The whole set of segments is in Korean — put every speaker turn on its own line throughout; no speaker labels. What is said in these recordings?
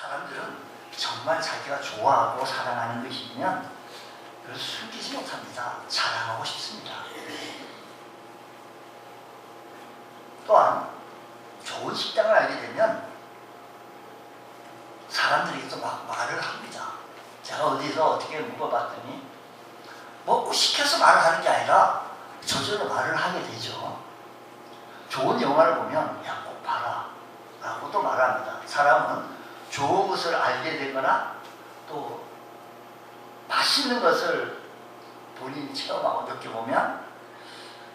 사람들은 정말 자기가 좋아하고 사랑하는 것이면 그걸 숨기지 못합니다. 자랑하고 싶습니다. 또한 좋은 식당을 알게 되면 사람들이 또 막 말을 합니다. 제가 어디서 어떻게 묵어봤더니 먹고 시켜서 말을 하는 게 아니라 저절로 말을 하게 되죠. 좋은 영화를 보면 야, 꼭 봐라 라고 또 말합니다. 사람은 좋은 것을 알게 되거나 또 맛있는 것을 본인이 체험하고 느껴보면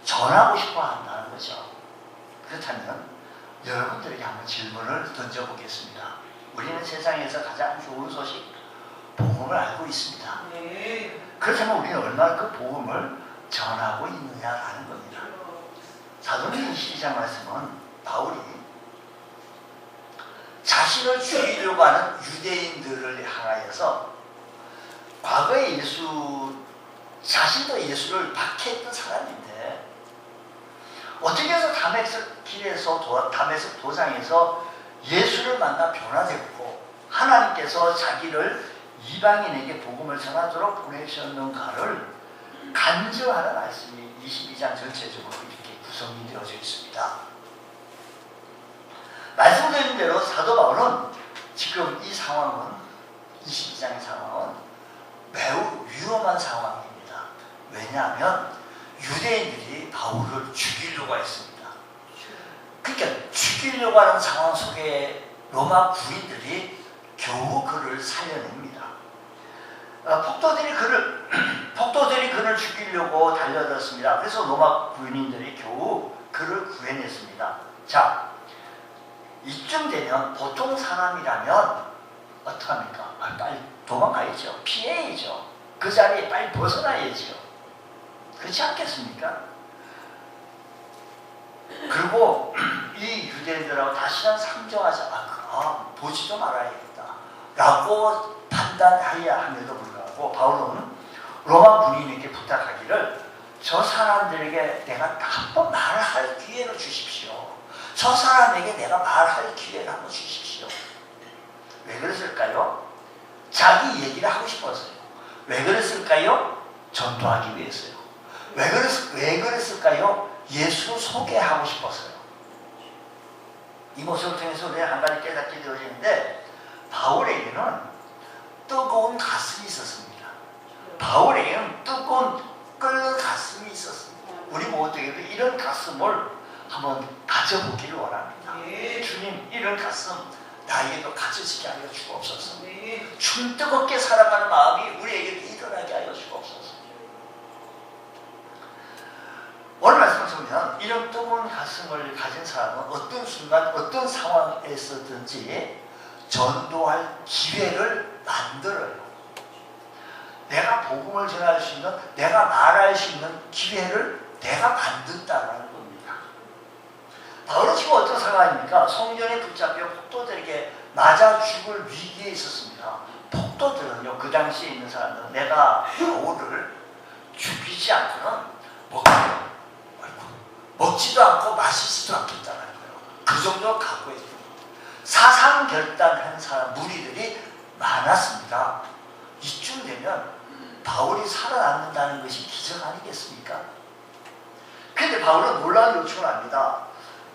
전하고 싶어 한다는 거죠. 그렇다면 여러분들에게 한번 질문을 던져보겠습니다. 우리는 세상에서 가장 좋은 소식, 복음을 알고 있습니다. 그렇다면 우리는 얼마나 그 복음을 전하고 있느냐라는 겁니다. 사도행전 22장 말씀은 바울이 자신을 죽이려고 하는 유대인들을 향하여서 과거에 자신도 예수를 박해했던 사람인데 어떻게 해서 다메섹 길에서 다메섹 도상에서 예수를 만나 변화되고 하나님께서 자기를 이방인에게 복음을 전하도록 보내셨는가를 간증하는 말씀이 22장 전체적으로 이렇게 구성이 되어져 있습니다. 말씀드린 대로 사도 바울은 지금 이 상황은 22장의 상황은 매우 위험한 상황입니다. 왜냐하면 유대인들이 바울을 죽이려고 했습니다. 그러니까 죽이려고 하는 상황 속에 로마 군인들이 겨우 그를 살려냅니다. 폭도들이 그를 죽이려고 달려들었습니다. 그래서 로마 군인들이 겨우 그를 구해냈습니다. 자, 이쯤 되면 보통 사람이라면 어떡합니까? 빨리 도망가야죠. 피해야죠. 그 자리에 빨리 벗어나야죠. 그렇지 않겠습니까? 그리고 이 유대인들하고 다시는 상종하지 보지도 말아야겠다 라고 판단하여야 함에도 불구하고 바울은 로마 군인에게 부탁하기를 저 사람들에게 내가 한 번 말할 기회를 주십시오. 저 사람에게 내가 말할 기회를 한번 주십시오. 왜 그랬을까요? 자기 얘기를 하고 싶었어요. 왜 그랬을까요? 전도하기 위해서요. 왜 그랬을까요? 예수를 소개하고 싶었어요. 이 모습을 통해서 우리는 한 가지 깨닫게 되어지는데 바울에게는 뜨거운 가슴이 있었습니다. 바울에게는 뜨거운 끓는 가슴이 있었습니다. 우리 모두에게도 이런 가슴을 한번 가져보기를 원합니다. 주님, 이런 가슴 나에게도 가져지게 하여 주옵소서. 춤 뜨겁게 살아가는 마음이 우리에게도 일어나게 하여 주옵소서. 오늘 말씀을 보면 이런 뜨거운 가슴을 가진 사람은 어떤 순간 어떤 상황에서든지 전도할 기회를 만들어요. 내가 복음을 전할 수 있는, 내가 말할 수 있는 기회를 내가 만든다는 겁니다. 바울은 지금 어떤 상황입니까? 성전에 붙잡혀 폭도들에게 맞아 죽을 위기에 있었습니다. 폭도들은요, 그 당시에 있는 사람들은 내가 바울을 죽이지 않고는 먹지도 않고 마시지도 않겠다는 거예요. 그 정도 각오했습니다. 사상 결단한 사람 무리들이 많았습니다. 이쯤 되면 바울이 살아남는다는 것이 기적 아니겠습니까? 그런데 바울은 놀라운 요청을 합니다.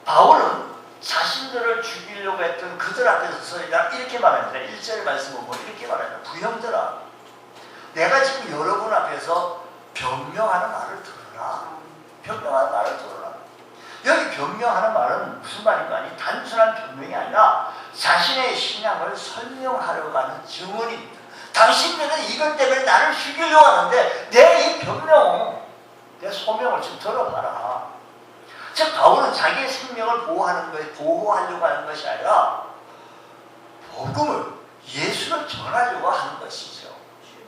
바울은 자신들을 죽이려고 했던 그들 앞에서 이렇게 말합니다. 1절 말씀을 보면 이렇게 말합니다. 부형들아, 내가 지금 여러분 앞에서 변명하는 말을 들으라. 변명하는 말을 들으라. 여기 변명하는 말은 무슨 말인가 하니 단순한 변명이 아니라 자신의 신앙을 설명하려고 하는 증언입니다. 당신들은 이것 때문에 나를 죽이려고 하는데 내 이 변명, 내 소명을 좀 들어봐라. 즉 바울은 자기의 생명을 보호하려고 하는 것이 아니라 복음을, 예수를 전하려고 하는 것이죠.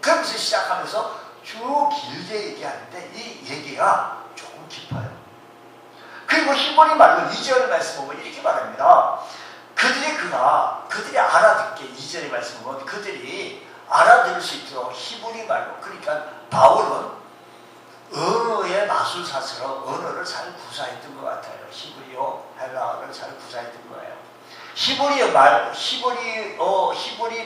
그러면서 시작하면서 쭉 길게 얘기하는데 이 얘기가 조금 깊어요. 그리고 히브리 말로 2절의 말씀을 보면 이렇게 말합니다. 그들이 알아듣게, 2절의 말씀을 보면 그들이 알아들을 수 있도록 히브리 말로, 그러니까 바울은 언어의 마술사처럼 언어를 잘 구사했던 것 같아요. 히브리어, 헬라어를 잘 구사했던 거예요. 히브리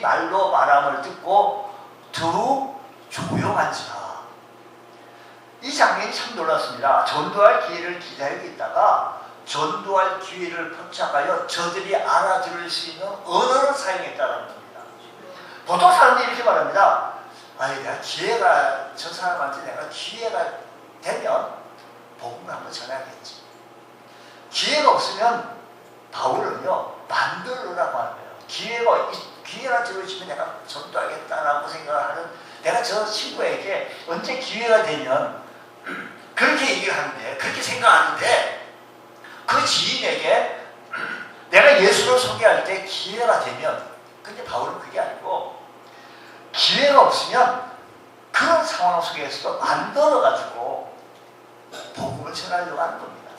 말로 말함을 듣고 두루 조용한지라. 이 장면이 참 놀랐습니다. 전도할 기회를 기다리고 있다가 전도할 기회를 포착하여 저들이 알아들을 수 있는 언어를 사용했다는 겁니다. 보통 사람들이 이렇게 말합니다. 아니, 내가 기회가, 저 사람한테 내가 기회가 되면 복음을 한번 전해야겠지. 기회가 없으면 바울은요, 만들으라고 하는 거예요. 기회가 들어오시면 내가 전도하겠다라고 생각을 하는, 내가 저 친구에게 언제 기회가 되면 그렇게 얘기를 하는데, 그렇게 생각하는데, 그 지인에게 내가 예수를 소개할 때 기회가 되면, 근데 바울은 그게 아니고, 기회가 없으면 그런 상황 속에서도 만들어가지고 복음을 전하려고 하는 겁니다.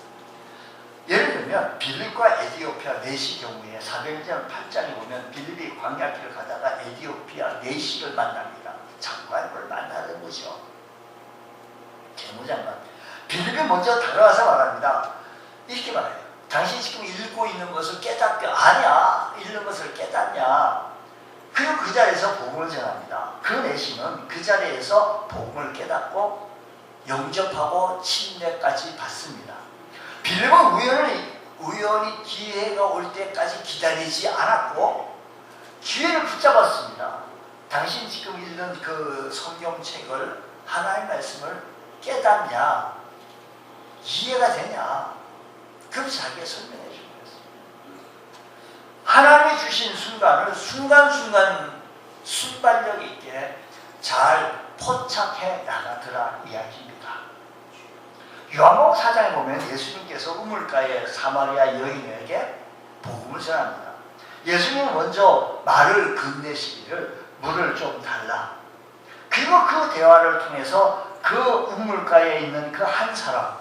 예를 들면 빌립과 에디오피아 내시 경우에 사도행전 8장에 보면 빌립이 광야길을 가다가 에디오피아 내시를 만납니다. 장관을 만나는 거죠. 재무장관. 빌립이 먼저 다가와서 말합니다. 이렇게 말해요. 당신 지금 읽고 있는 것을 깨닫게 아냐? 읽는 것을 깨닫냐? 그리고 그 자리에서 복음을 전합니다. 그 내시는 그 자리에서 복음을 깨닫고 영접하고 침례까지 받습니다. 빌립은 우연히 기회가 올 때까지 기다리지 않았고 기회를 붙잡았습니다. 당신 지금 읽는 그 성경책을, 하나님의 말씀을 깨닫냐? 이해가 되냐? 그래서 자기가 설명해 준 거였습니다. 하나님이 주신 순간을 순간순간 순발력 있게 잘 포착해 나가더라 이야기입니다. 요한복음 4장에 보면 예수님께서 우물가의 사마리아 여인에게 복음을 전합니다. 예수님은 먼저 말을 건네시기를 물을 좀 달라. 그리고 그 대화를 통해서 그 우물가에 있는 그 한 사람,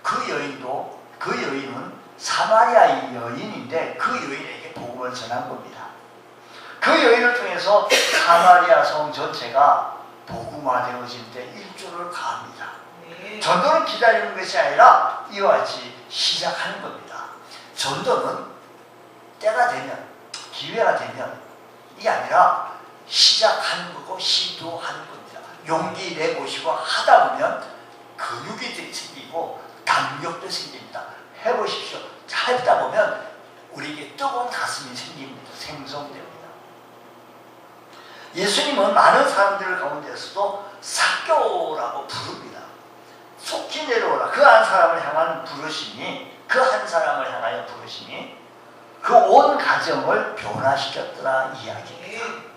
그 여인은 사마리아 여인인데 그 여인에게 복음을 전한 겁니다. 그 여인을 통해서 사마리아 성 전체가 복음화되어질 때 일조를 가합니다. 전도는 기다리는 것이 아니라 이와 같이 시작하는 겁니다. 전도는 때가 되면, 기회가 되면 이게 아니라 시작하는 거고 시도하는 겁니다. 용기 내보시고 하다 보면 근육이 생기고 감격도 생깁니다. 해보십시오. 하다 보면 우리에게 뜨거운 가슴이 생깁니다. 생성됩니다. 예수님은 많은 사람들 가운데서도 사교라고 부릅니다. 속히 내려오라. 그 한 사람을 향한 부르심이, 그 한 사람을 향하여 부르심이 그 온 가정을 변화시켰더라 이야기입니다.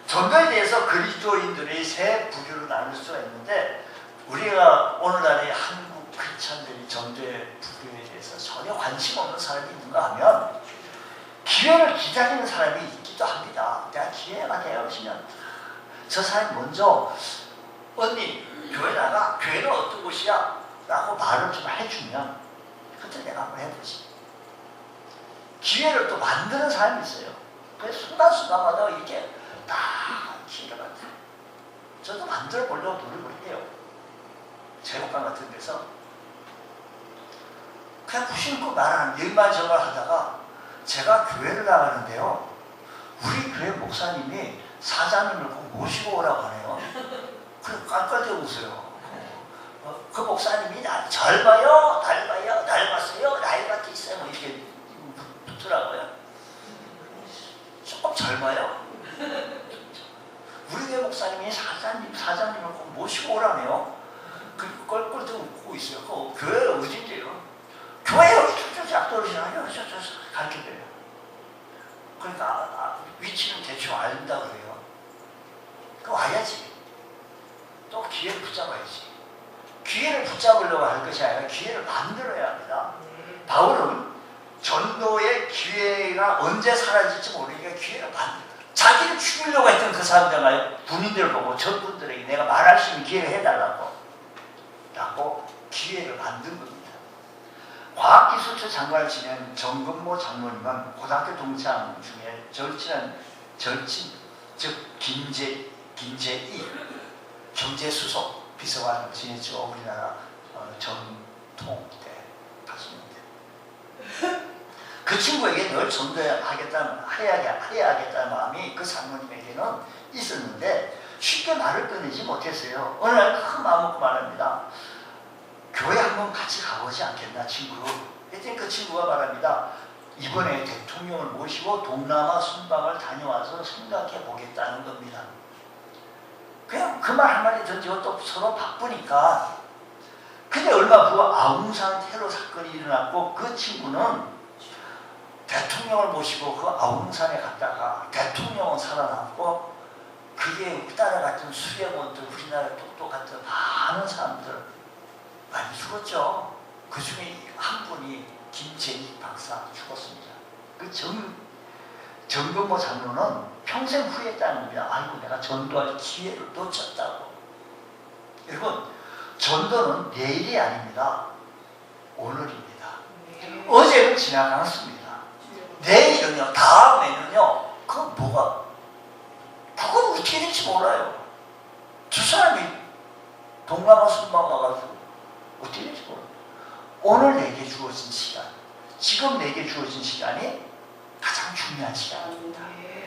전도에 대해서 그리스도인들의 세 부류로 나눌 수가 있는데, 우리가 오늘날의 한국 크리스찬들이 전도의 부류에 대해서 전혀 관심 없는 사람이 있는가 하면 기회를 기다리는 사람이 있기도 합니다. 내가 기회가 되어지면 저 사람이 먼저 언니 교회 나가, 교회는 어떤 곳이야? 라고 말을 좀 해주면 그때 내가 한번 해보지. 기회를 또 만드는 사람이 있어요. 그래서 순간순간마다 이렇게 딱 기회가 만들어요. 저도 만들어 보려고 노력을 해요. 제국관 같은 데서 그냥 무심코 말하는 일말정말 하다가 제가 교회를 나가는데요, 우리 교회 목사님이 사장님을 꼭 모시고 오라고 하네요. 그래 깔깔대고 웃어요. 그 목사님이 젊어요, 닮았어요, 나이가 있어요, 뭐 이렇게 붙더라고요. 조금 젊어요. 우리 교회 목사님이 사장님을 꼭 모시고 오라네요. 그 껄껄대고 웃고 있어요. 그 교회가 어딘데요? 교회 여기 저쪽 앞도로시나요? 저 가르쳐줘요. 그러니까 위치는 대충 알다 그래요. 그 와야지. 또 기회를 붙잡아야지. 기회를 붙잡으려고 할 것이 아니라 기회를 만들어야 합니다. 바울은 전도의 기회가 언제 사라질지 모르니까 기회를 자기를 죽이려고 했던 그 사람들, 군인들을 보고 전군들에게 내가 말할 수 있는 기회를 해달라고 기회를 만든 겁니다. 과학기술처 장관을 지낸 정근모 장로님은 고등학교 동창 중에 절친, 즉 김재희 경제수석 비서관을 지냈죠. 우리나라 전통 때 80년대. 그 그 친구에게 늘 해야겠다는 마음이 그 장로님에게는 있었는데 쉽게 말을 꺼내지 못했어요. 어느 날 큰 마음 먹고 말합니다. 교회 한번 같이 가보지 않겠나 친구. 그랬더니 그 친구가 말합니다. 이번에 대통령을 모시고 동남아 순방을 다녀와서 생각해 보겠다는 겁니다. 그냥 그 말 한마디 던지고 또 서로 바쁘니까. 근데 얼마 후 아웅산 테러 사건이 일어났고 그 친구는 대통령을 모시고 그 아웅산에 갔다가 대통령은 살아남고 그게 따라갔던 수령원들, 우리나라 똑똑했던 많은 사람들 많이 죽었죠. 그 중에 한 분이 김재익 박사 죽었습니다. 그 정근모 장로는 평생 후회했다는 겁니다. 아이고 내가 전도할 기회를 놓쳤다고. 여러분 전도는 내일이 아닙니다. 오늘입니다. 어제는 지나갔습니다. 내일은요, 다음에는요, 그건 어떻게 될지 몰라요. 두 사람이 동남아 순방 가가지고 어떻게 될지 몰라요. 오늘 내게 주어진 시간, 지금 내게 주어진 시간이 가장 중요한 시간입니다.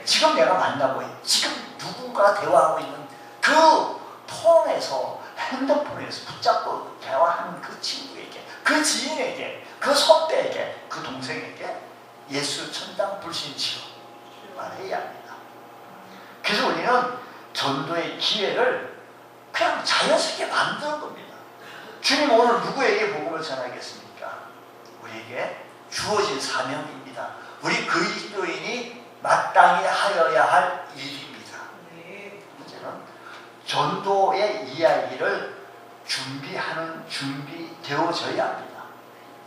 지금 내가 만나고 있는, 지금 누군가 대화하고 있는 그 폰에서, 핸드폰에서 붙잡고 대화하는 그 친구에게, 그 지인에게, 그 선배에게, 그 동생에게 예수 천당 불신치로 말해야 합니다. 그래서 우리는 전도의 기회를 그냥 자연스럽게 만드는 겁니다. 주님 오늘 누구에게 복음을 전하겠습니까? 우리에게 주어진 사명입니다. 우리 그리스도인이 마땅히 하여야 할 일입니다. 문제는 전도의 이야기를 준비되어져야 합니다.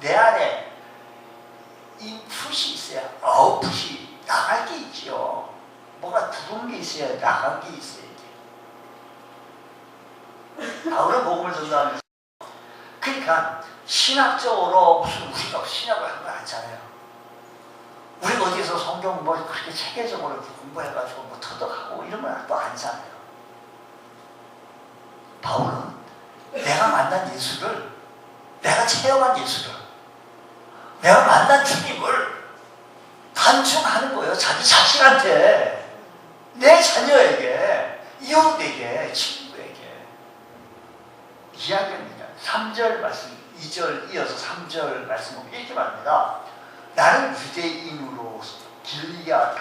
내 안에 인풋이 있어야 아웃풋이 나갈 게 있지요. 뭐가 들어온 게 있어야 나간 게 있어야지. 바울은 복음을 전도하면서 그러니까 신학적으로 무슨 우리가 신학을 한 거 아니잖아요. 우리가 어디서 성경 뭐 그렇게 체계적으로 공부해가지고 뭐 터득하고 이런 건 또 아니잖아요. 바울은 내가 만난 예수를, 내가 체험한 예수를, 내가 만난 주님을 간증하는 거예요. 자기 자식한테, 내 자녀에게, 이웃에게, 친구에게 이야기합니다. 3절 말씀, 2절 이어서 3절 말씀을 이렇게 말합니다. 나는 유대인으로 길리아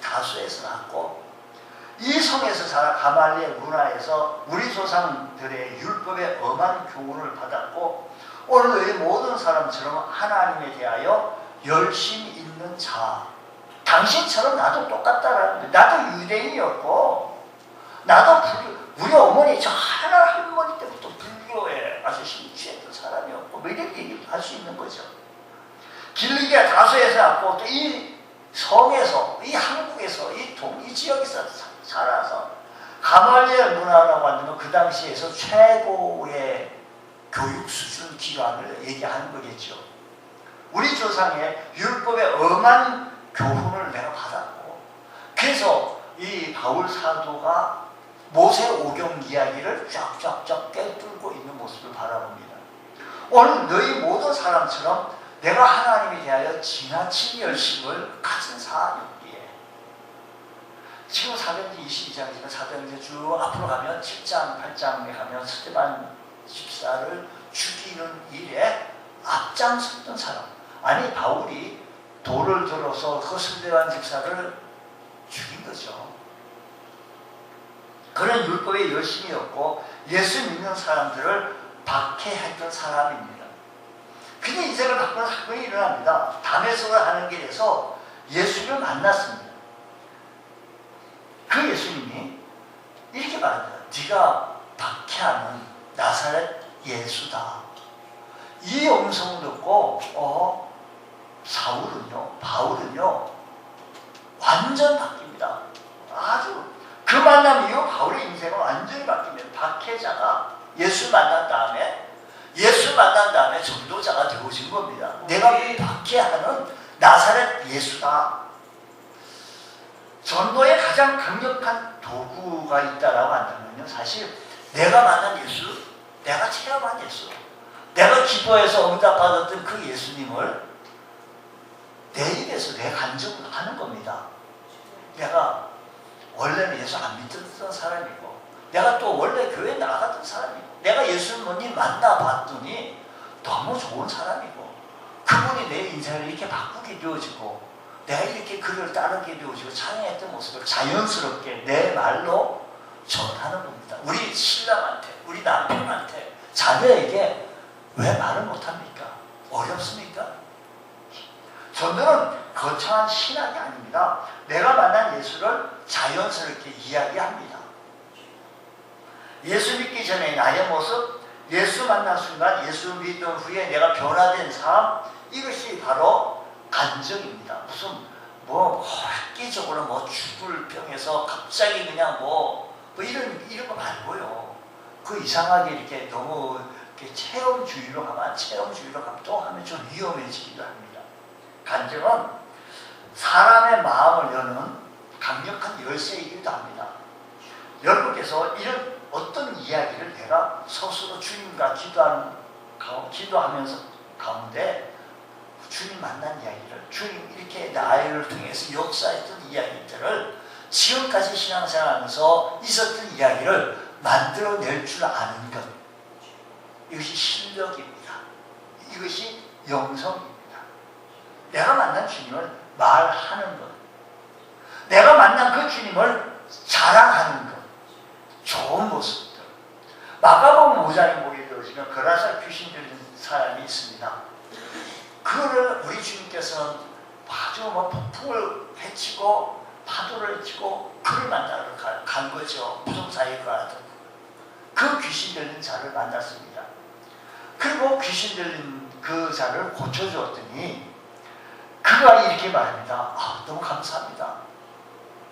다수에서 났고 이 성에서 자라 가말리엘 문화에서 우리 조상들의 율법에 엄한 교훈을 받았고 오늘 너희 모든 사람처럼 하나님에 대하여 열심히 있는 자. 당신처럼 나도 똑같다라는 거예요. 나도 유대인이었고 나도 우리 어머니 저 할머니 때부터 불교에 아주 심취했던 사람이었고 뭐 이렇게 얘기할 수 있는 거죠. 길리기아 다수에서 왔고 또 이 성에서 이 한국에서 이 지역에서 살아서 가말리엘 문화라고 하면 그 당시에서 최고의 교육 수준 기관을 얘기하는 거겠죠. 우리 조상의 율법에 엄한 교훈을 내가 받았고 그래서 이 바울 사도가 모세오경 이야기를 쫙쫙쫙 꿰뚫고 있는 모습을 바라봅니다. 오늘 너희 모든 사람처럼 내가 하나님에 대하여 지나친 열심을 가진 사람이기에 지금 사도행전 22장이지만 사도행전 쭉 앞으로 가면 7장, 8장에 가면 스데반 집사를 죽이는 일에 앞장섰던 사람. 아니 바울이 돌을 들어서 그 스데반 집사를 죽인 거죠. 그런 율법에 열심이었고 예수 믿는 사람들을 박해했던 사람입니다. 근데 인생을 바꾸는 사건이 일어납니다. 다메섹을 하는 길에서 예수를 만났습니다. 그 예수님이 이렇게 말합니다. 네가 박해하는 나사렛 예수다. 이 음성을 듣고 바울은요 완전 바뀝니다. 아주 그 만남 이후 바울의 인생은 완전히 바뀝니다. 박해자가 예수 만난 다음에 전도자가 되어진 겁니다. 내가 박해하는 나사렛 예수다. 전도에 가장 강력한 도구가 있다라고 한다면요, 사실 내가 만난 예수, 내가 체험한 예수, 내가 기도해서 응답받았던 그 예수님을 내 위해서 내 간증을 하는 겁니다. 내가 원래는 예수 안 믿던 사람이고, 내가 또 원래 교회 나가던 사람이고, 내가 예수님을 만나봤더니 너무 좋은 사람이고, 그분이 내 인생을 이렇게 바꾸게 되어지고, 내가 이렇게 그를 따르게 되어지고, 찬양했던 모습을 자연스럽게 내 말로 전하는 겁니다. 우리 신랑한테, 우리 남편한테, 자녀에게 왜 말을 못합니까? 어렵습니까? 저들은 거창한 신학이 아닙니다. 내가 만난 예수를 자연스럽게 이야기합니다. 예수 믿기 전에 나의 모습, 예수 만난 순간, 예수 믿은 후에 내가 변화된 삶, 이것이 바로 간증입니다. 무슨 획기적으로 죽을 병에서 갑자기 그냥 이런 거 말고요. 그 이상하게 이렇게 너무 이렇게 체험주의로 가면 또 하면 좀 위험해지기도 합니다. 간증은 사람의 마음을 여는 강력한 열쇠이기도 합니다. 여러분께서 이런 어떤 이야기를 내가 스스로 주님과 기도하면서 가운데 주님 만난 이야기를, 주님 이렇게 나를 통해서 역사했던 이야기들을 지금까지 신앙생활하면서 있었던 이야기를 만들어낼 줄 아는 것, 이것이 실력입니다. 이것이 영성입니다. 내가 만난 주님을 말하는 것, 내가 만난 그 주님을 자랑하는 것, 좋은 모습들. 마가복음 5장에 보게 되어지면 거라사 귀신 들린 사람이 있습니다. 그거를 우리 주님께서는 아주 폭풍을 헤치고 파도를 헤치고 그를 만나러 간 거죠. 무덤사이에 가던 그 귀신 들린 자를 만났습니다. 그리고 귀신 들린 그 자를 고쳐주었더니 그가 이렇게 말합니다. 너무 감사합니다.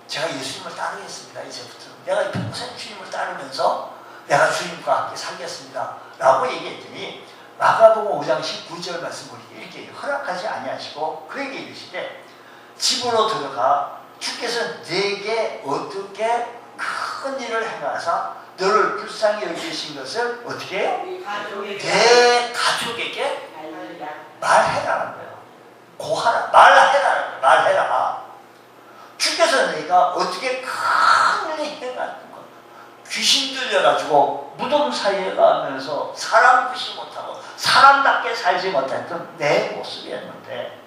제가 예수님을 따르겠습니다. 이제부터 내가 평생 주님을 따르면서 내가 주님과 함께 살겠습니다 라고 얘기했더니 마가복음 5장 19절 말씀 보시기 이렇게 허락하지 아니하시고 그에게 이르시되 집으로 들어가 주께서 내게 어떻게 큰 일을 행하사 너를 불쌍히 여기신 것을 어떻게 해요? 내 가족에게 말해라는 거예요. 고하라. 말해라는 거예요. 말해라. 주께서 내가 어떻게 큰 일을 행하는 것, 귀신 들려가지고 무덤 사이에 가면서 사람 구시 못하고 사람답게 살지 못했던 내 모습이었는데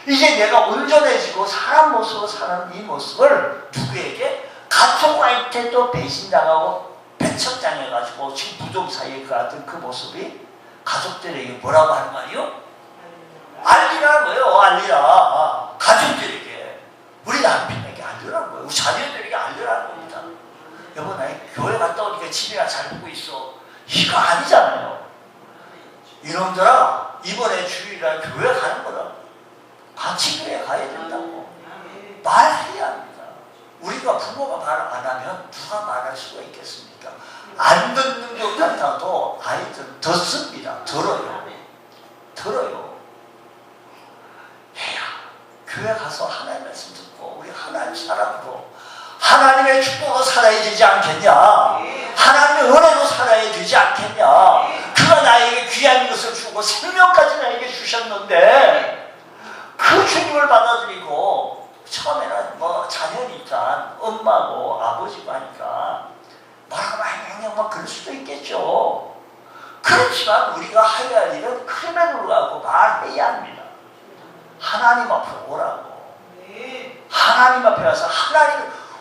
이제 내가 온전해지고 사람 모습으로 사는 이 모습을 누구에게? 가족한테도 배신당하고 배척당해가지고 지금 무덤 사이에 갔던 그 모습이 가족들에게 뭐라고 하는 말이요? 알리라는 거예요. 알리라. 가족들에게, 우리 남편에게 알리라는 거예요. 우리 자녀들에게 알리라는 겁니다. 여보, 나 교회 갔다 오니까 집이나 잘 보고 있어. 이거 아니잖아요. 이놈들아, 이번에 주일날 교회 가는 거다. 같이 교회 가야 된다고 말해야 합니다. 우리가 부모가 말 안 하면 누가 말할 수가 있겠습니까? 안 듣는 것 같아도 아이들은 듣습니다. 들어요. 해야 교회 가서 하나님의 말씀 듣고 우리 하나님 사람으로 하나님의 축복으로 살아야 되지 않겠냐? 하나님의 은혜로 살아야 되지 않겠냐? 그가 나에게 귀한 것을 주고 생명까지 나에게 주셨는데 그 주님을 받아들이고 처음에는 자녀니까 엄마고 아버지고 하니까 뭐라고 그냥 그럴 수도 있겠죠. 그렇지만 우리가 해야 할 일은 그럼에도 불구하고 말해야 합니다. 하나님 앞으로 오라고. 하나님 앞에 와서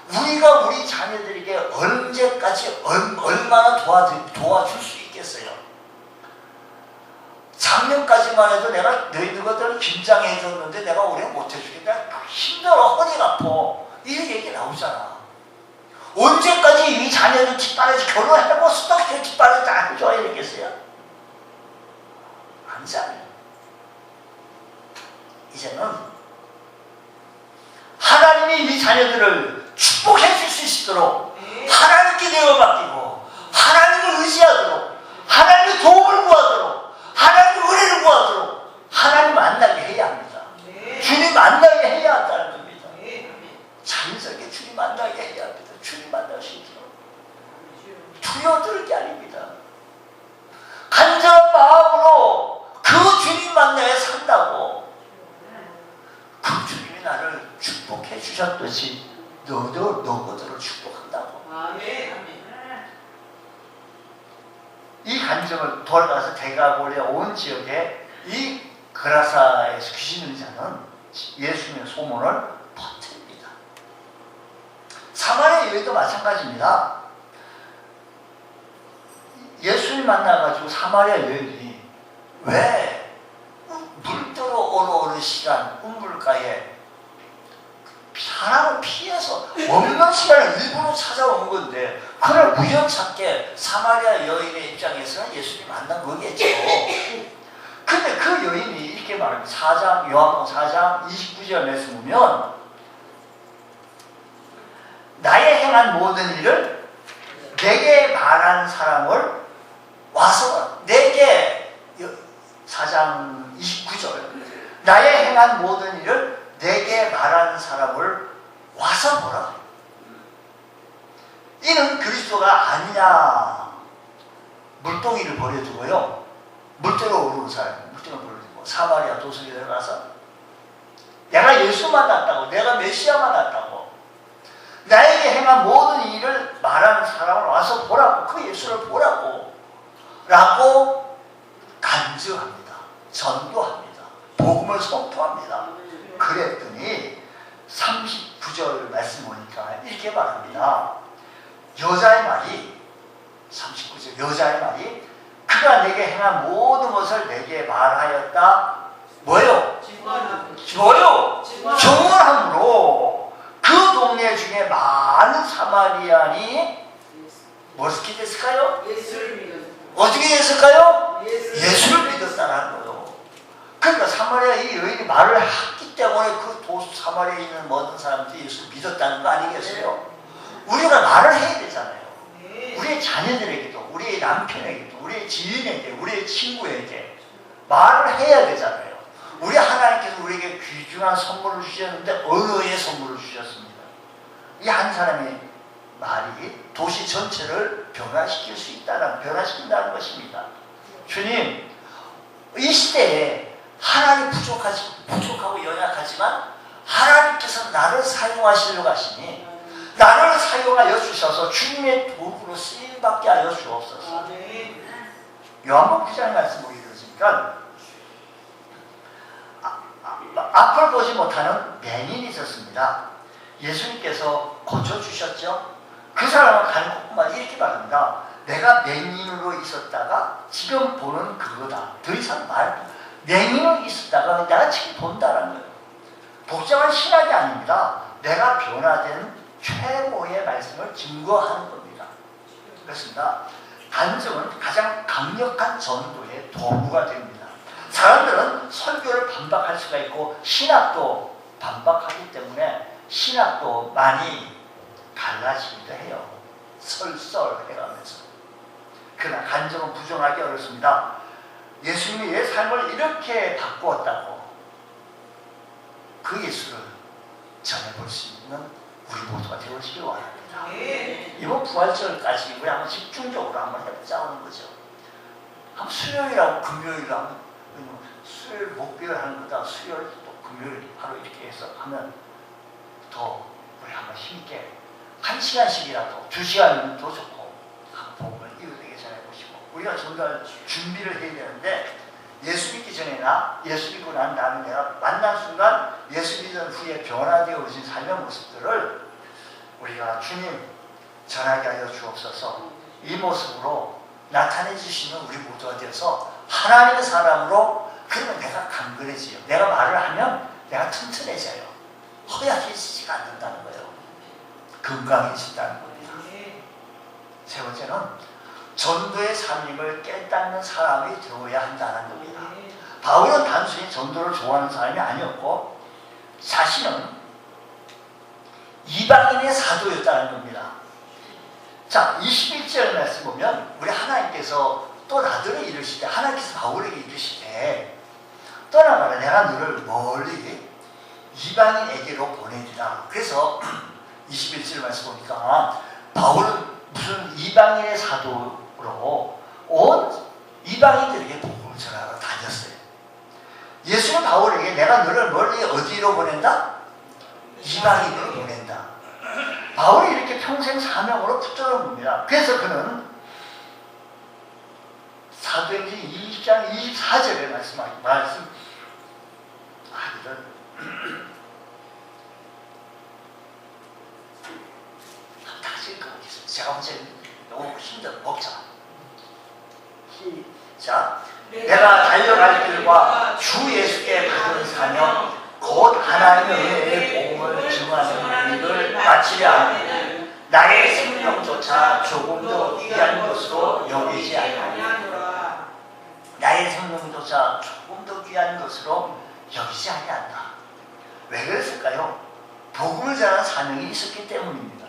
우리가 우리 자녀들에게 언제까지 얼마나 도와줄 수 있겠어요? 작년까지만 해도 내가 너희들 것들을 김장해 줬는데 내가 우리가 못 해주겠다. 힘들어. 허리가 아파. 이런 얘기 나오잖아. 언제까지 이 자녀들 뒷바라지 결혼해보고 수덕해 뒷바라지 안 해줘야 되겠어요? 아니잖아요. 이제는 하나님이 이 자녀들을 축복해 줄 수 있도록 하나님께 내어 맡기고 하나님을 의지하도록 하나님의 도움을 구하도록 하나님의 은혜를 구하도록 하나님 만나게 해야 합니다. 주님 만나게 해야 한다는 겁니다. 자연스럽게 주님 만나게 해야 합니다. 주님 만날 수 있도록 두려워들 게 아닙니다. 간절한 마음으로 그 주님 만나에 산다고 그 너희를 축복해 주셨듯이 너도 너희들을 축복한다고.
아멘.
이 간증을 돌아가서 데가볼레 온 지역에 이 그라사에서 귀신 들린 자는 예수님의 소문을 퍼뜨립니다. 사마리아 여인도 마찬가지입니다. 예수님 만나가지고 사마리아 여인이 왜 물들어 오는 시간 운물가에 사람을 피해서 없는 시간을 일부러 찾아온 건데 그걸 우연찮게 사마리아 여인의 입장에서는 예수님 만난 거겠죠. 근데 그 여인이 이렇게 말합니다. 요한복음 4장 29절 말씀 보면 나의 행한 모든 일을 내게 말한 사람을 와서 내게 4장 29절 나의 행한 모든 일을 내게 말하는 사람을 와서 보라. 이는 그리스도가 아니냐. 물동이를 버려두고요. 물대로 오르는 사람, 물동을 버려두고 사마리아 도성에 들어가서 내가 예수 만났다고, 내가 메시아 만났다고, 나에게 행한 모든 일을 말하는 사람을 와서 보라고, 그 예수를 보라고 라고 간증합니다. 전도합니다. 복음을 선포합니다. 그랬더니 39절 말씀 보니까 이렇게 말합니다. 여자의 말이 39절 여자의 말이 그가 내게 행한 모든 것을 내게 말하였다. 뭐요? 뭐요? 증언함으로 그 동네 중에 많은 사마리안이 어떻게 됐을까요?
예수를 믿었어요.
어떻게 됐을까요? 예수를 믿었다는 거예요. 그러니까 사마리아 이 여인이 말을 했기 때문에 그 사마리아에 있는 모든 사람들이 예수를 믿었다는 거 아니겠어요? 우리가 말을 해야 되잖아요. 우리의 자녀들에게도, 우리의 남편에게도, 우리의 지인에게, 우리의 친구에게 말을 해야 되잖아요. 우리 하나님께서 우리에게 귀중한 선물을 주셨는데 언어의 선물을 주셨습니다. 이 한 사람의 말이 도시 전체를 변화시킨다는 것입니다. 주님, 이 시대에 하나님 부족하고 연약하지만 하나님께서 나를 사용하시려고 하시니 나를 사용하여 주셔서 주님의 도구로 쓰임받게 하여 주옵소서. 요한복음 9장 말씀 보게 되었으니까 앞을 보지 못하는 맹인이 있었습니다. 예수님께서 고쳐주셨죠. 그 사람은 가는 곳만 이렇게 말합니다. 내가 맹인으로 있었다가 지금 보는 그거다. 더 이상 맹인으로 있었다가 내가 지금 본다는 거예요. 복잡한 신학이 아닙니다. 내가 변화된 최고의 말씀을 증거하는 겁니다. 그렇습니다. 간증은 가장 강력한 전도의 도구가 됩니다. 사람들은 설교를 반박할 수가 있고 신학도 반박하기 때문에 신학도 많이 갈라지기도 해요. 설설해가면서. 그러나 간증은 부정하기 어렵습니다. 예수님이 내 삶을 이렇게 바꾸었다고 그 예수를 전해볼 수 있는 우리 모두가 되어지길 원합니다. 이번 부활절까지 우리 한번 집중적으로 한번 해보자는 거죠. 한번 수요일하고 금요일하고 수요일 목요일 하는 것보다 수요일 또 금요일 하루 이렇게 해서 하면 더 우리 한번 힘있게 1시간씩이라도 2시간이면 더 좋고 한번 복음을 이웃에게 전해보시고 우리가 전달 준비를 해야 되는데 예수 믿기 전에나 예수 믿고 난 다음에 내가 만난 순간 예수 믿은 후에 변화되어진 삶의 모습들을 우리가 주님 전하게 하여 주옵소서. 이 모습으로 나타내 주시는 우리 모두가 되어서 하나님의 사람으로 그러면 내가 강건해져요. 내가 말을 하면 내가 튼튼해져요. 허약해지지가 않는다는 거예요. 건강해진다는 겁니다. 세 번째는 전도의 삶임을 깨닫는 사람이 되어야 한다는 겁니다. 바울은 단순히 전도를 좋아하는 사람이 아니었고 자신은 이방인의 사도였다는 겁니다. 자, 21절 말씀 보면 우리 하나님께서 또 나더러 이르시되 하나님께서 바울에게 이르시되 떠나가라 내가 너를 멀리 이방인에게로 보내리라. 그래서 21절 말씀 보니까 바울은 무슨 이방인의 사도로 온 이방인들에게 복음을 전하러 다녔어요. 예수는 바울에게 내가 너를 멀리 어디로 보낸다? 이방인으로 보낸다. 바울이 이렇게 평생 사명으로 붙들어 봅니다. 그래서 그는 사도행전 20장 24절에 말씀하기를 다시 읽어보겠습니다. 제가 먼저 너무 힘들어 먹자. 시작. 내가 달려갈 길과 주 예수께 받은 사명 곧 하나님의 은혜의 복음을 증언하는 일을 마치려 하니 나의 생명조차 조금 더 귀한 것으로 여기지 아니하노라. 나의 생명조차 조금 더 귀한 것으로 여기지 아니한다. 왜 그랬을까요? 복음을 전하는 사명이 있었기 때문입니다.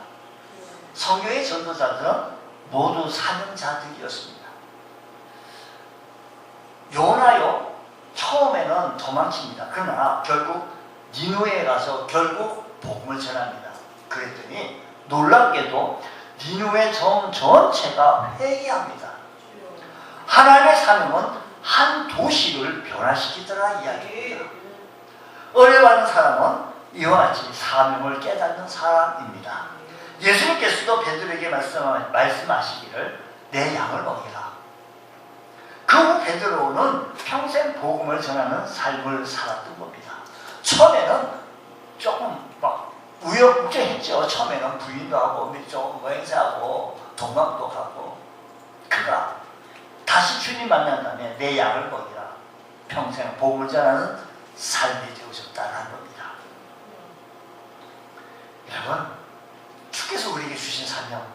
성경의 전도자들은 모두 사명자들이었습니다. 요나요, 처음에는 도망칩니다. 그러나 결국 니누에 가서 결국 복음을 전합니다. 그랬더니 놀랍게도 니누의 정 전체가 회개합니다. 하나님의 사명은 한 도시를 변화시키더라 이야기입니다. 어려워하는 사람은 이와 같이 사명을 깨닫는 사람입니다. 예수님께서도 베드로에게 말씀하시기를 내 양을 먹이라. 그 후 베드로는 평생 복음을 전하는 삶을 살았던 겁니다. 처음에는 조금 막 우여곡절했죠. 처음에는 부인도 하고 좀 행세하고 동방도 가고. 그가 다시 주님 만난 다음에 내 양을 먹이라. 평생 복음을 전하는 삶이 되어졌다는 겁니다. 여러분, 주께서 우리에게 주신 사명,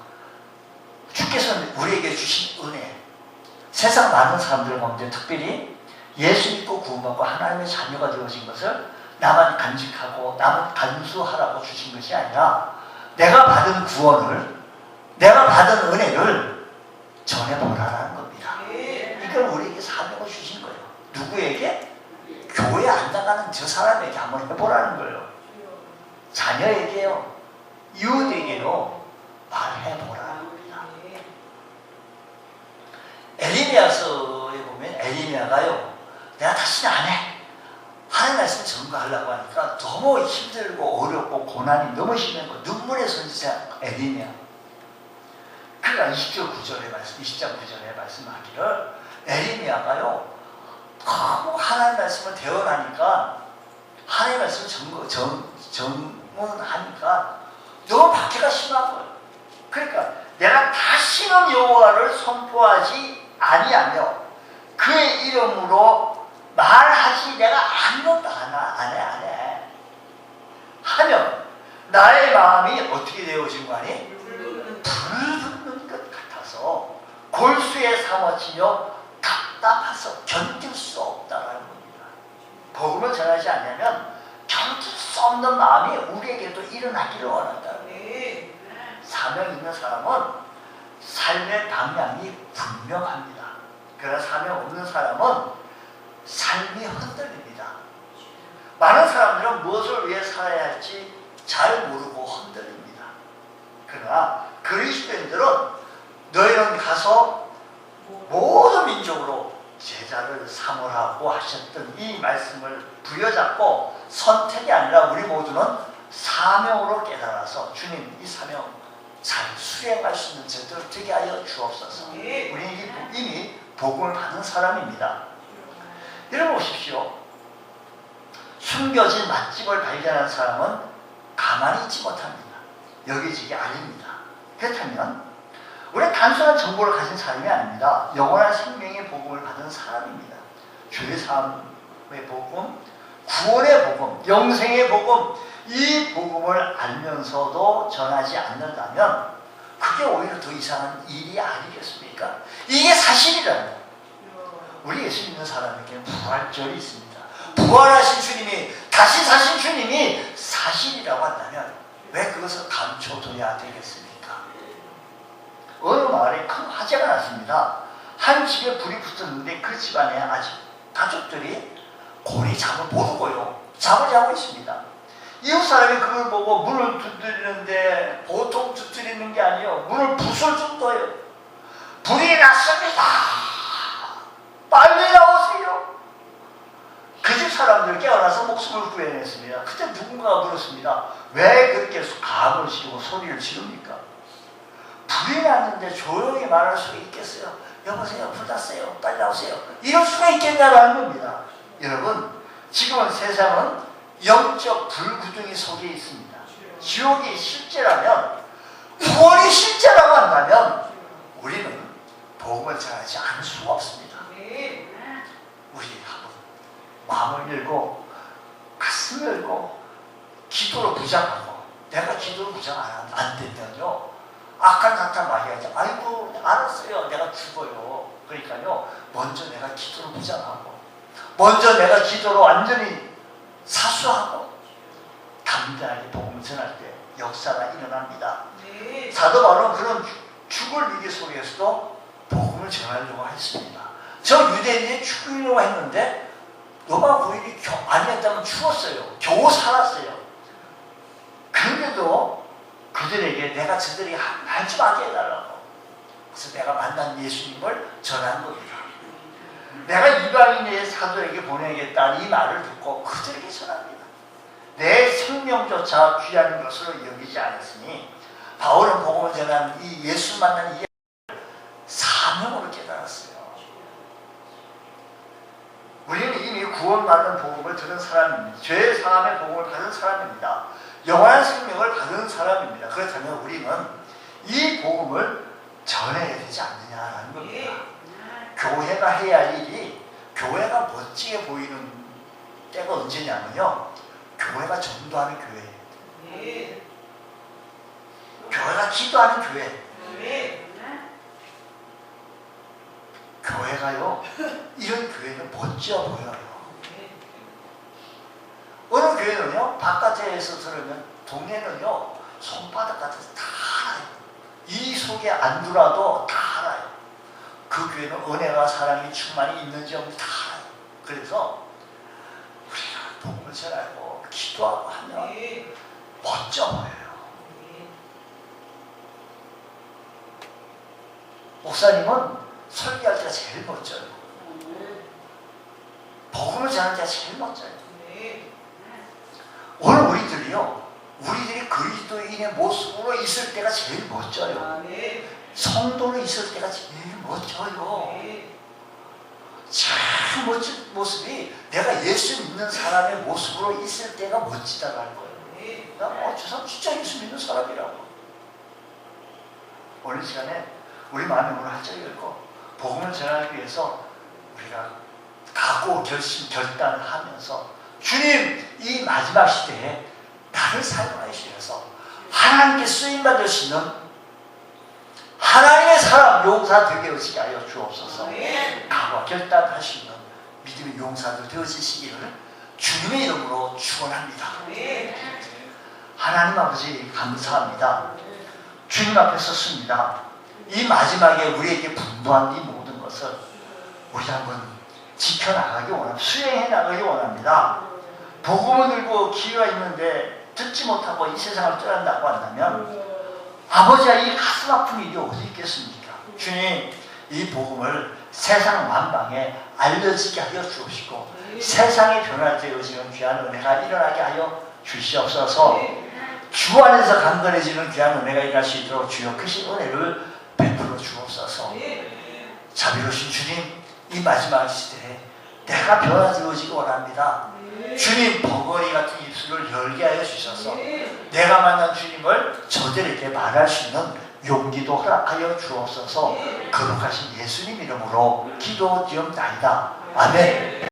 주께서 우리에게 주신 은혜, 세상 많은 사람들 가운데 특별히 예수 믿고 구원받고 하나님의 자녀가 되어진 것을 나만 간직하고 나만 간수하라고 주신 것이 아니라 내가 받은 구원을, 내가 받은 은혜를 전해보라는 겁니다. 이걸 우리에게 사명을 주신 거예요. 누구에게? 교회 안 나가는 저 사람에게 한번 해보라는 거예요. 자녀에게요, 이웃에게로 말해보라는 겁니다. 에레미야서에 보면 에레미야가요, 내가 다시는 안 해. 하나님 말씀 전가하려고 하니까 너무 힘들고 어렵고 고난이 너무 심한 거, 눈물의 선지자 에레미야. 그러니까 20장 9절에 말씀하기를 에레미야가요, 너무 하나님 말씀을 대언하니까 하나님 말씀을 전문하니까 너무 박해가 심한 거예요. 그러니까 내가 다시는 여호와를 선포하지 아니하며 그의 이름으로 말하지 내가 않는다. 안 해. 하면 나의 마음이 어떻게 되어진 거 아니? 불붙는 것 같아서 골수에 사무치며 답답해서 견딜 수 없다라는 겁니다. 복음을 전하지 않으면 견딜 수 없는 마음이 우리에게도 일어나기를 원한다는 거예요. 사명 있는 사람은 삶의 방향이 분명합니다. 그러나 사명 없는 사람은 삶이 흔들립니다. 많은 사람들은 무엇을 위해 살아야 할지 잘 모르고 흔들립니다. 그러나 그리스도인들은 너희는 가서 모든 민족으로 제자를 삼으라고 하셨던 이 말씀을 부여잡고 선택이 아니라 우리 모두는 사명으로 깨달아서 주님 이 사명 잘 수행할 수 있는 저들 되게 하여 주옵소서. 우리는 이미 복음을 받은 사람입니다. 여러분 보십시오. 숨겨진 맛집을 발견한 사람은 가만히 있지 못합니다. 여기저기 알립니다. 그렇다면 우리는 단순한 정보를 가진 사람이 아닙니다. 영원한 생명의 복음을 받은 사람입니다. 주의 삶의 복음, 구원의 복음, 영생의 복음, 이 복음을 알면서도 전하지 않는다면 그게 오히려 더 이상한 일이 아니겠습니까? 이게 사실이라는. 우리 예수 믿는 사람에게는 부활절이 있습니다. 부활하신 주님이, 다시 사신 주님이 사실이라고 한다면 왜 그것을 감춰둬야 되겠습니까? 어느 마을에 큰 화재가 났습니다. 한 집에 불이 붙었는데 그 집안에 아직 가족들이 고리 잠을 모르고요, 잠을 자고 있습니다. 이웃 사람이 그걸 보고 문을 두드리는데 보통 두드리는 게 아니에요. 문을 부술 정도예요. 불이 났습니다. 빨리 나오세요. 그 집 사람들 깨어나서 목숨을 구해냈습니다. 그때 누군가가 물었습니다. 왜 그렇게 감을 지르고 소리를 지릅니까? 불이 났는데 조용히 말할 수가 있겠어요? 여보세요, 불 났어요, 빨리 나오세요. 이럴 수가 있겠냐라는 겁니다. 여러분, 지금은 세상은 영적 불구덩이 속에 있습니다. 지옥이 실제라면, 구원이 실제라고 한다면 우리는 복음을 전하지 않을 수가 없습니다. 우리 한번 마음을 열고 가슴을 열고 기도로 무장하고, 내가 기도로 무장 안 되면요, 악한 사탄 많이 하죠. 아이고 알았어요, 내가 죽어요. 그러니까요, 먼저 내가 기도로 무장하고, 먼저 내가 기도로 완전히 사수하고 담대하게 복음을 전할 때 역사가 일어납니다. 사도 바울은 그런 죽을 위기 속에서도 복음을 전하려고 했습니다. 저 유대인이 죽으려고 했는데 로마 부인이 아니었다면 죽었어요. 겨우 살았어요. 그런데도 그들에게 내가 저들이 한 줄 알게 해달라고, 그래서 내가 만난 예수님을 전한 겁니다. 내가 이방인의 사도에게 보내겠다는 이 말을 듣고 그들에게 전합니다. 내 생명조차 귀한 것으로 여기지 않았으니 바울은 복음을 전한 이 예수 만난 이 사명으로 깨달았어요. 우리는 이미 구원받은 복음을 들은 사람입니다. 죄의 사함의 복음을 받은 사람입니다. 영원한 생명을 받은 사람입니다. 그렇다면 우리는 이 복음을 전해야 되지 않느냐라는 겁니다. 교회가 해야 할 일이, 교회가 멋지게 보이는 때가 언제냐면요, 교회가 전도하는 교회예요. 교회가 기도하는 교회. 교회가요, 이런 교회는 멋져 보여요. 어느 교회는요, 바깥에서 들으면 동네는요, 손바닥 같아서 다 알아요. 이 속에 안 들어도 다 알아요. 그 교회는 은혜와 사랑이 충만히 있는지 없는지 다 알아요. 그래서 우리가 복음을 전하고 기도하고 하면 멋져 보여요. 목사님은 설교할 때가 제일 멋져요. 복음을 전할 때가 제일 멋져요. 오늘 우리들이 그리스도인의 모습으로 있을 때가 제일 멋져요. 성도로 있을 때가 제일 멋져요. 참 멋진 모습이 내가 예수 믿는 사람의 모습으로 있을 때가 멋지다라는 거예요. 저 사람 진짜 예수 믿는 사람이라고. 오늘 시간에 우리 마음의 문을 활짝 열고 복음을 전하기 위해서 우리가 각오, 결단을 하면서, 주님, 이 마지막 시대에 나를 사용하여 주셔서 하나님께 쓰임받을 수 있는 하나님의 사람, 용사 되게 하여 주옵소서. 각오와 결단할 수 있는 믿음의 용사들 되어지시기를 주님의 이름으로 축원합니다. 하나님 아버지, 감사합니다. 주님 앞에 섰습니다. 이 마지막에 우리에게 분부한 이 모든 것을 우리 한번 지켜나가기 원합니다. 수행해 나가기 원합니다. 복음을 들고 기회가 있는데 듣지 못하고 이 세상을 떠난다고 한다면 아버지야, 이 가슴 아픈 일이 어디 있겠습니까? 주님, 이 복음을 세상 만방에 알려지게 하여 주옵시고 세상이 변할 때 여지는 귀한 은혜가 일어나게 하여 주시옵소서. 주 안에서 강건해지는 귀한 은혜가 일어날 수 있도록 주여 크신 은혜를 베풀어 주옵소서. 자비로우신 주님, 이 마지막 시대에 내가 변화되어지기 원합니다. 주님, 버거리 같은 입술을 열게 하여 주셔서 내가 만난 주님을 저들에게 말할 수 있는 용기도 허락하여 주옵소서. 거룩하신 예수님 이름으로 기도드리옵나이다. 아멘.